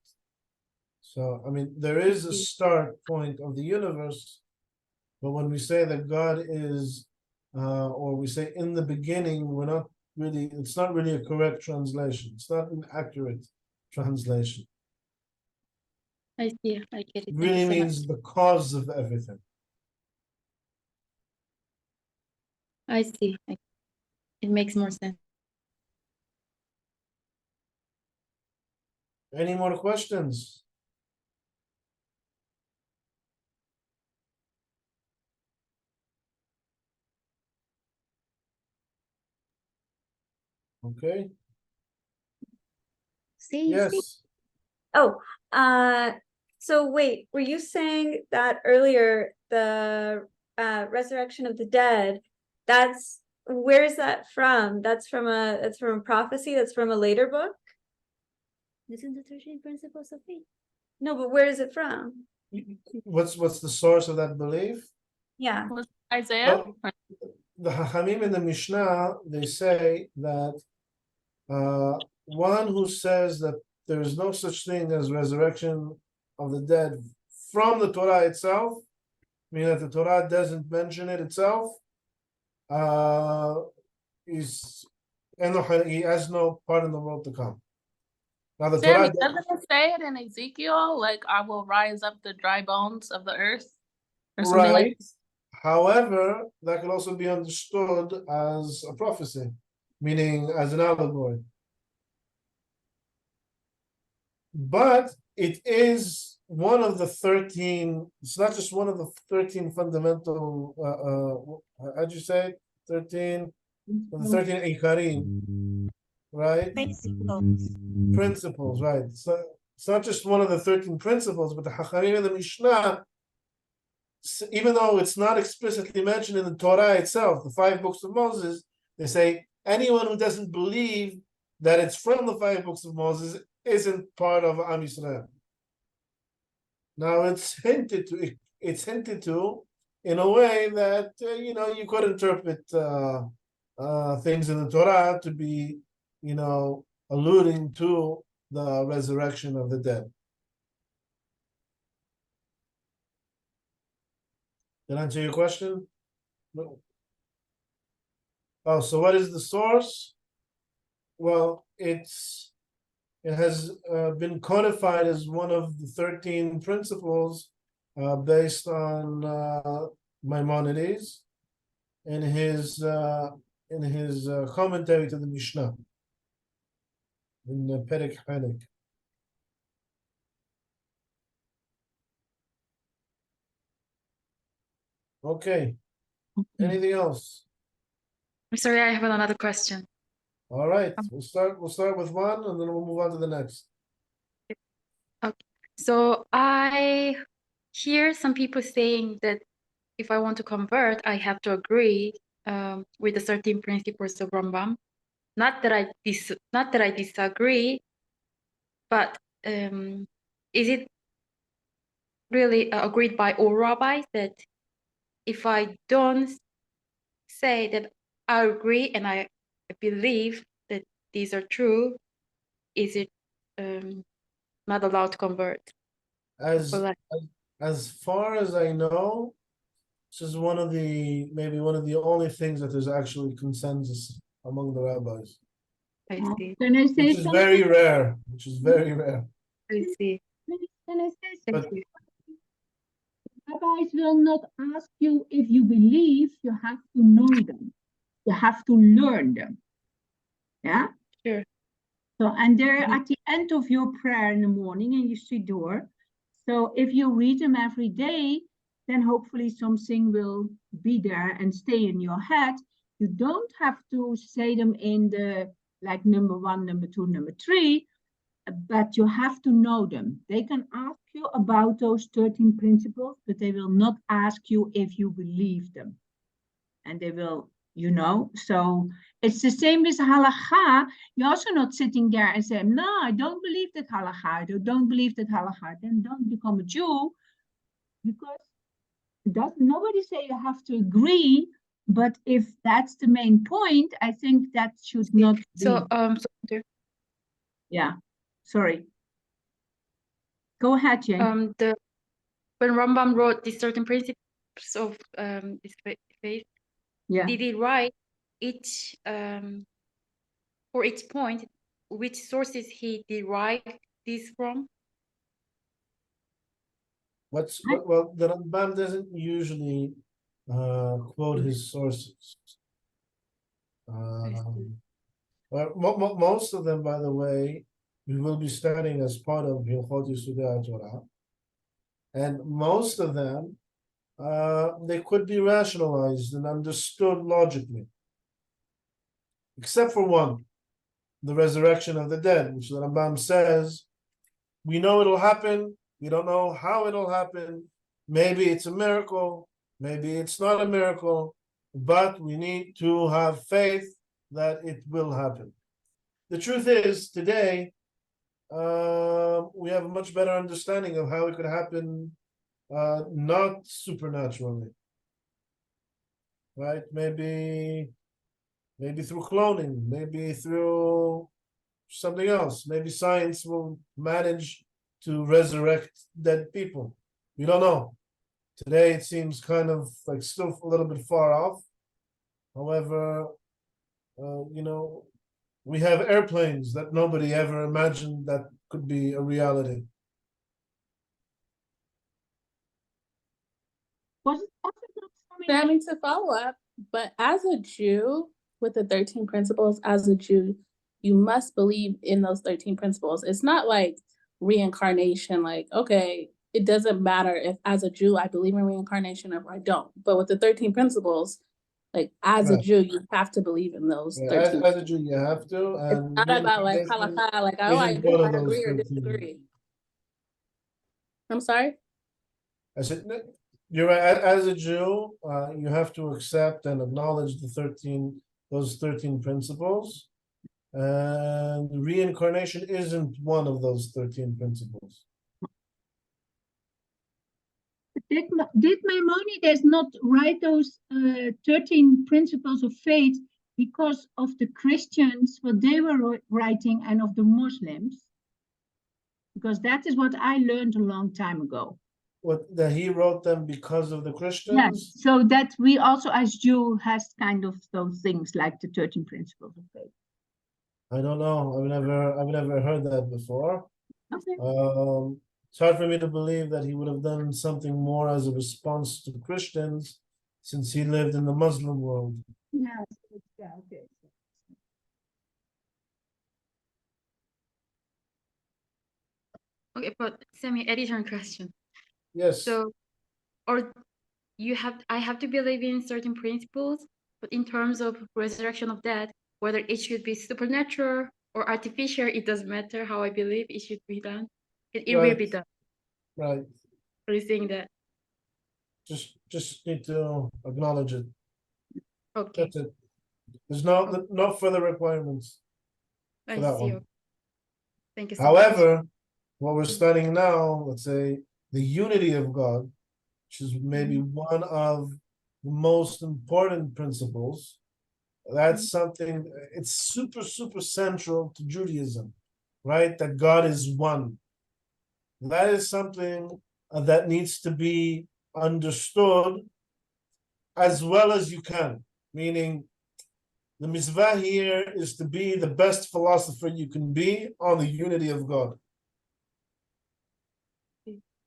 So I mean, there is a start point of the universe, but when we say that God is, or we say in the beginning, we're not really. It's not really a correct translation. It's not an accurate translation. I see. I get it. It Thank really you so much. means the cause of everything. I see. It makes more sense. Any more questions? Okay. See, Yes. Oh, so wait, were you saying that earlier the resurrection of the dead, where is that from? That's from a prophecy, that's from a later book? Isn't the 13 principles of faith? No, but where is it from? What's the source of that belief? Yeah. Was Isaiah? Well, the Hachamim in the Mishnah, they say that one who says that there is no such thing as resurrection of the dead from the Torah itself, meaning that the Torah doesn't mention it itself, he has no part in the world to come. Now the Sammy, Torah, doesn't it say it in Ezekiel? Like, I will rise up the dry bones of the earth, or something like. right? However, that can also be understood as a prophecy, meaning as an allegory. But it is one of the 13, it's not just one of the 13 fundamental, how'd you say it? 13, the 13 Ikarim, right? Principles, right? So it's not just one of the 13 principles, but the Hachamim in the Mishnah, even though it's not explicitly mentioned in the Torah itself, the 5 books of Moses, they say anyone who doesn't believe that it's from the 5 books of Moses isn't part of Am Yisrael. Now it's hinted to in a way that you could interpret things in the Torah to be alluding to the resurrection of the dead. Did I answer your question? No. Oh, so what is the source? Well, it has been codified as one of the 13 principles based on Maimonides in his commentary to the Mishnah in Perek Hanek. Okay. Anything else? I'm sorry, I have another question. All right. We'll start with one and then we'll move on to the next. Okay. So I hear some people saying that if I want to convert, I have to agree with the 13 principles of Rambam. Not that I disagree, but is it really agreed by all rabbis that if I don't say that I agree and I believe that these are true, is it not allowed to convert? As far as I know, this is maybe one of the only things that there's actually consensus among the rabbis. I see. Can I say Which is something? very rare. Which is very rare. I see. Can I say Thank But- you. Rabbis will not ask you if you believe, you have to know them. You have to learn them. Yeah? Sure. So, and they're Mhm. at the end of your prayer in the morning and you see door. So if you read them every day, then hopefully something will be there and stay in your head. You don't have to say them in the like number 1, number 2, number 3, but you have to know them. They can ask you about those 13 principles, but they will not ask you if you believe them. And they will, you know, so it's the same with halakha. You're also not sitting there and saying, no, I don't believe that halakha, I don't believe that halakha. Then don't become a Jew, because nobody say you have to agree, but if that's the main point, I think that should not be. So, Yeah, sorry. Go ahead, Jane. when Rambam wrote these certain principles of this faith, Yeah. did he write each for each point which sources he derived this from? Well, the Rambam doesn't usually quote his sources. Well, most of them, by the way, we will be studying as part of Hilchot Yesodei Torah, and most of them they could be rationalized and understood logically, except for one, the resurrection of the dead, which the Rambam says we know it'll happen. We don't know how it'll happen. Maybe it's a miracle. Maybe it's not a miracle. But we need to have faith that it will happen. The truth is, today, we have a much better understanding of how it could happen, not supernaturally. Right? Maybe through cloning, maybe through something else. Maybe science will manage to resurrect dead people. We don't know. Today it seems kind of like still a little bit far off. However, we have airplanes that nobody ever imagined that could be a reality. Was it possible for me? That means to follow up, but as a Jew with the 13 principles, as a Jew, you must believe in those 13 principles. It's not like reincarnation, like, okay, it doesn't matter if as a Jew I believe in reincarnation or I don't. But with the 13 principles, like as a Right. Jew, you have to believe in those Yeah, 13. as a Jew, you have to, It's and not about like reincarnation halakha, like, oh, I isn't one of those agree or 13. disagree. I'm sorry? I said, you're right. As a Jew, you have to accept and acknowledge those 13 principles. And reincarnation isn't one of those 13 principles. Did Maimonides not write those 13 principles of faith because of the Christians, what they were writing, and of the Muslims? Because that is what I learned a long time ago. That he wrote them because of the Christians? Yes, so that we also as Jew has kind of those things like the 13 principles of faith. I don't know. I've never heard that before. Okay. It's hard for me to believe that he would have done something more as a response to Christians, since he lived in the Muslim world. Yeah, okay. Okay, but Sammy, additional question. Yes. So, or I have to believe in certain principles, but in terms of resurrection of dead, whether it should be supernatural or artificial, it doesn't matter how I believe it should be done. It will Right. be done. Right. Are you saying that? Just need to acknowledge it. Okay. That's it. There's no further requirements I for that see. one. Thank you so much. However, what we're studying now, let's say the unity of God, which is maybe one of the most important principles. That's something, it's super, super central to Judaism, right? That God is one. That is something that needs to be understood as well as you can. Meaning, The mitzvah here is to be the best philosopher you can be on the unity of God.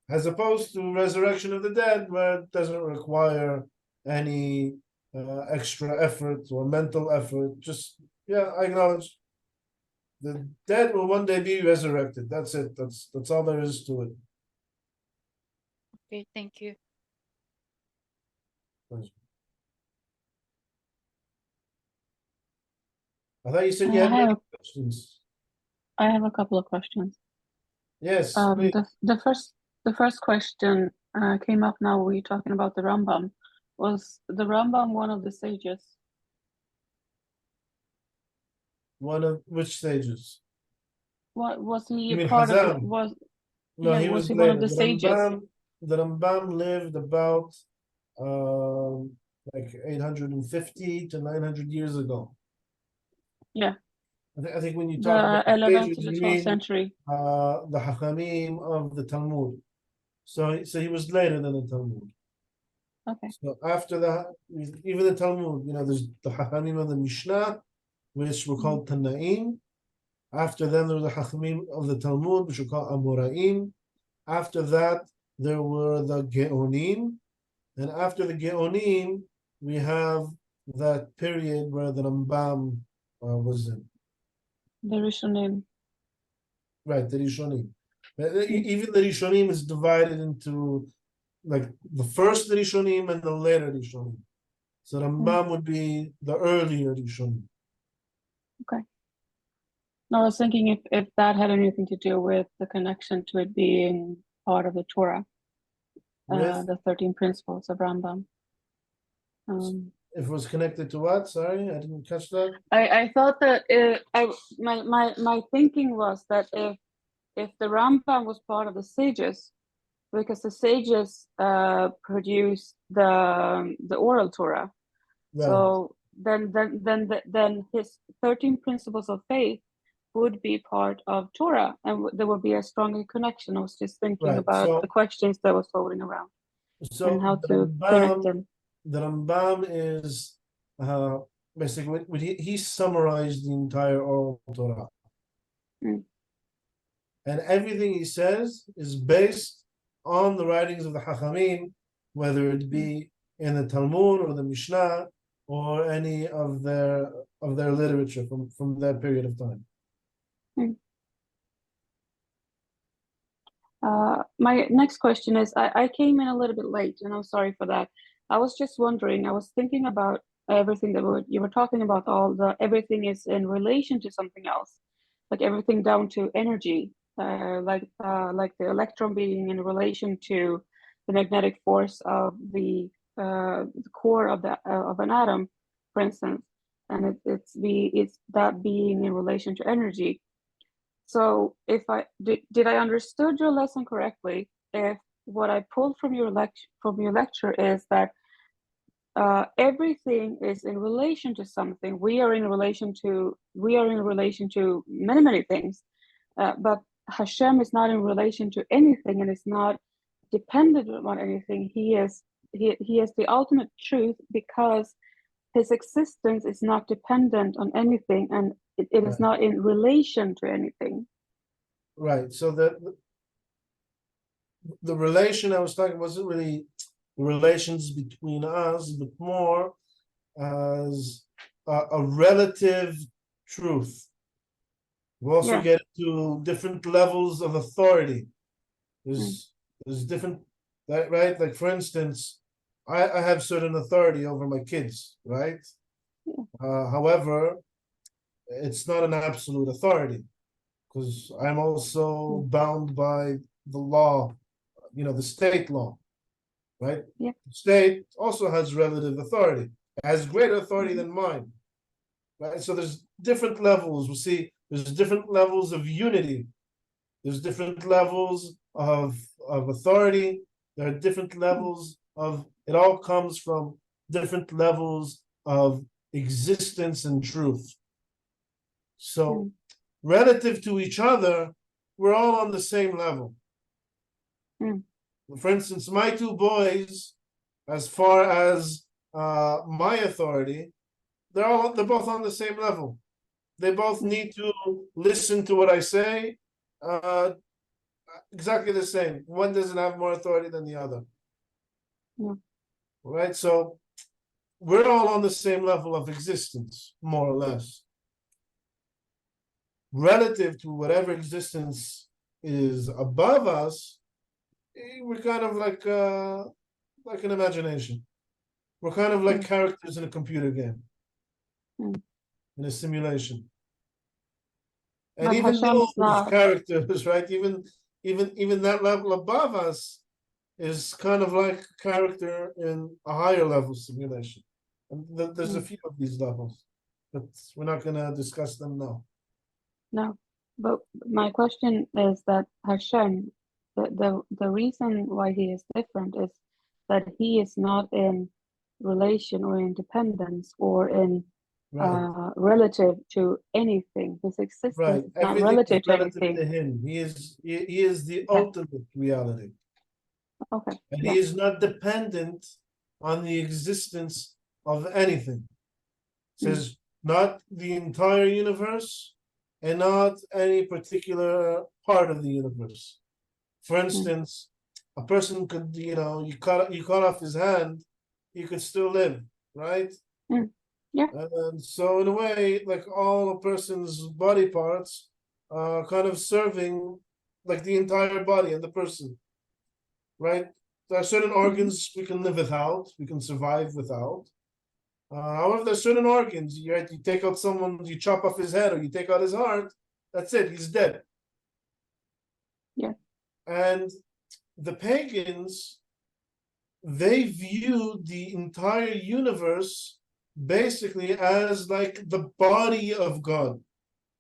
As opposed to resurrection of the dead, where it doesn't require any extra effort or mental effort. Just, yeah, I acknowledge the dead will one day be resurrected. That's it. That's all there is to it. Okay, thank you. I thought you said you I had many have questions. I have a couple of questions. Yes, please. The first question came up now. We were talking about the Rambam. Was the Rambam one of the sages? One of which stages? What was You he mean part of the Hazan? was No, yeah, he was was he one of later. the sages? The Rambam lived about like 850 to 900 years ago. Yeah, I think when you talk the about the 11th sages, to the you 12th mean century. the Hachamim of the Talmud. So he was later than the Talmud. Okay. So after that, even the Talmud, there's the Hachamim of the Mishnah, which were called Tanaim. After them, there was the Hachamim of the Talmud, which were called Amoraim. After that, there were the Geonim. And after the Geonim, we have that period where the Rambam was in. The Rishonim. Right, the Rishonim. Even the Rishonim is divided into like the first Rishonim and the later Rishonim. So Rambam would be the earlier Rishonim. Okay. No, I was thinking if that had anything to do with the connection to it being part of the Torah, With the 13 principles of Rambam. if it was connected to what? Sorry, I didn't catch that. I thought that my thinking was that if the Rambam was part of the sages, because the sages produced the oral Torah, Right. so then his 13 principles of faith would be part of Torah, and there would be a stronger connection. I was just thinking Right, about so- the questions that was floating around So and how the to connect Rambam, them. the Rambam is basically he summarized the entire oral Torah. Mm. And everything he says is based on the writings of the Hachamim, whether it be in the Talmud or the Mishnah or any of their literature from that period of time. My next question is, I came in a little bit late, and I'm sorry for that. I was just wondering, I was thinking about everything that you were talking about, everything is in relation to something else, like everything down to energy, like the electron being in relation to the magnetic force of the core of an atom, for instance, and it's that being in relation to energy. So if I did I understood your lesson correctly, if what I pulled from your lecture is that everything is in relation to something. We are in relation to many things, but Hashem is not in relation to anything and is not dependent on anything. He is the ultimate truth because his existence is not dependent on anything, and it is Right. not in relation to anything. Right. So the relation I was talking wasn't really the relations between us, but more as a relative truth. We also Yeah. get to different levels of authority. There's different, right? Like for instance, I have certain authority over my kids, right? However, it's not an absolute authority because I'm also bound by the law, the state law, right? Yeah. The state also has relative authority, it has greater authority than mine, right? So there's different levels. We'll see there's different levels of unity. There's different levels of authority. There are different levels of, it all comes from different levels of existence and truth. So relative to each other, we're all on the same level. For instance, my two boys, as far as my authority, they're both on the same level. They both need to listen to what I say. Exactly the same. One doesn't have more authority than the other. Yeah. Right? So we're all on the same level of existence, more or less. Relative to whatever existence is above us, we're kind of like an imagination. We're kind of like characters in a computer game, in a simulation. And But even Hashem is those not. characters, right? Even that level above us is kind of like a character in a higher level simulation. And there's a few of these levels, but we're not going to discuss them now. No, but my question is that Hashem, the reason why he is different is that he is not in relation or independence or in Right. relative to anything. His existence Right. is not Everything is relative to relative anything. to him. He is the ultimate reality. Okay. And Yeah. he is not dependent on the existence of anything. It says not the entire universe and not any particular part of the universe. For instance, a person could, you cut off his hand, he could still live, right? Yeah. And so in a way, like all a person's body parts are kind of serving like the entire body and the person, right? There are certain organs we can live without, we can survive without. However, there's certain organs, you take out someone, you chop off his head or you take out his heart, that's it, he's dead. Yeah. And the pagans, they view the entire universe basically as like the body of God.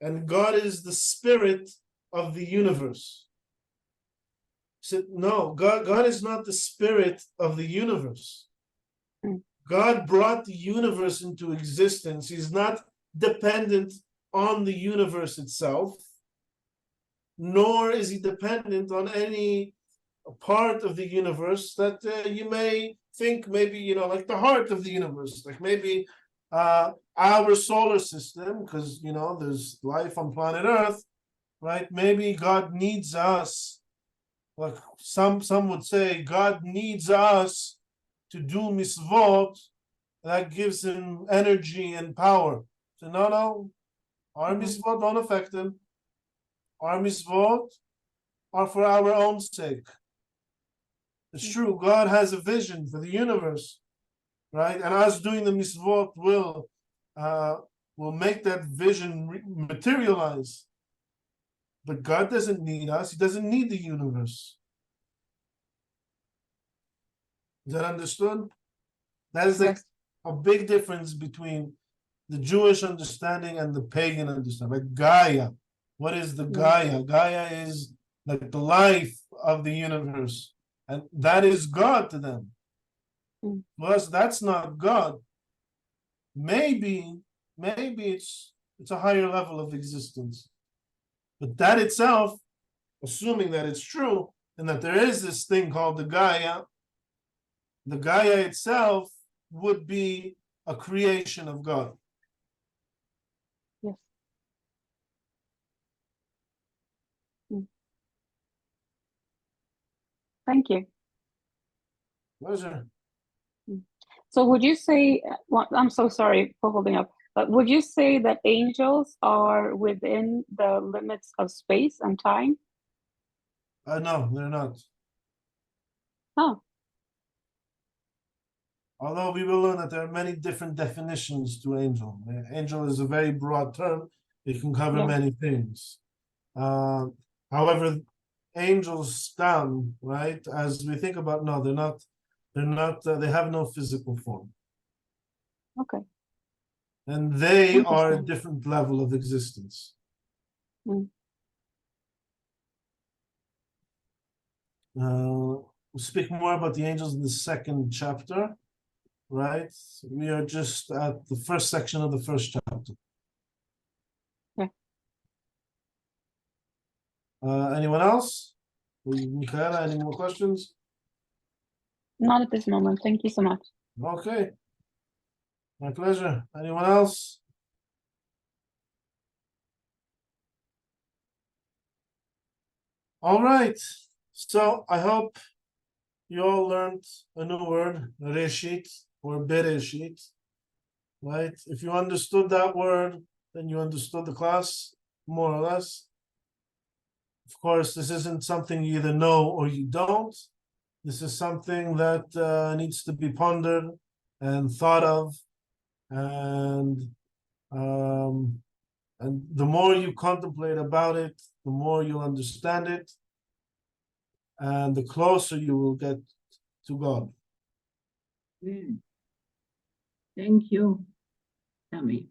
And God is the spirit of the universe. So, no, God is not the spirit of the universe. God brought the universe into existence. He's not dependent on the universe itself, nor is he dependent on any part of the universe that you may think maybe, like the heart of the universe, like maybe our solar system, because, there's life on planet Earth, right? Maybe God needs us. Like some would say, God needs us to do mitzvot, that gives him energy and power. So no, our mitzvot don't affect him. Our mitzvot are for our own sake. It's true, God has a vision for the universe, right? And us doing the mitzvot will make that vision materialize. But God doesn't need us. He doesn't need the universe. Is that understood? That is like a big difference between the Jewish understanding and the pagan understanding. Like Gaia. What is the Gaia? Gaia is like the life of the universe. And that is God to them. Plus, that's not God. Maybe it's a higher level of existence. But that itself, assuming that it's true, and that there is this thing called the Gaia itself would be a creation of God. Yes. Thank you. Pleasure. So would you say, well, I'm so sorry for holding up, but would you say that angels are within the limits of space and time? No, they're not. Oh. Although we will learn that there are many different definitions to angel. Angel is a very broad term. It can cover many things. However, angels stand, right? As we think about, no, they're not, they have no physical form. Okay. And they are a different level of existence. We'll speak more about the angels in the second chapter, right? We are just at the first section of the first chapter. Anyone else? Michaela, any more questions? Not at this moment. Thank you so much. Okay. My pleasure. Anyone else? All right. So I hope you all learned a new word, bereshit or bereshit. Right? If you understood that word, then you understood the class, more or less. Of course, this isn't something you either know or you don't. This is something that needs to be pondered and thought of, and the more you contemplate about it, the more you'll understand it, and the closer you will get to God. Thank you, Sammy.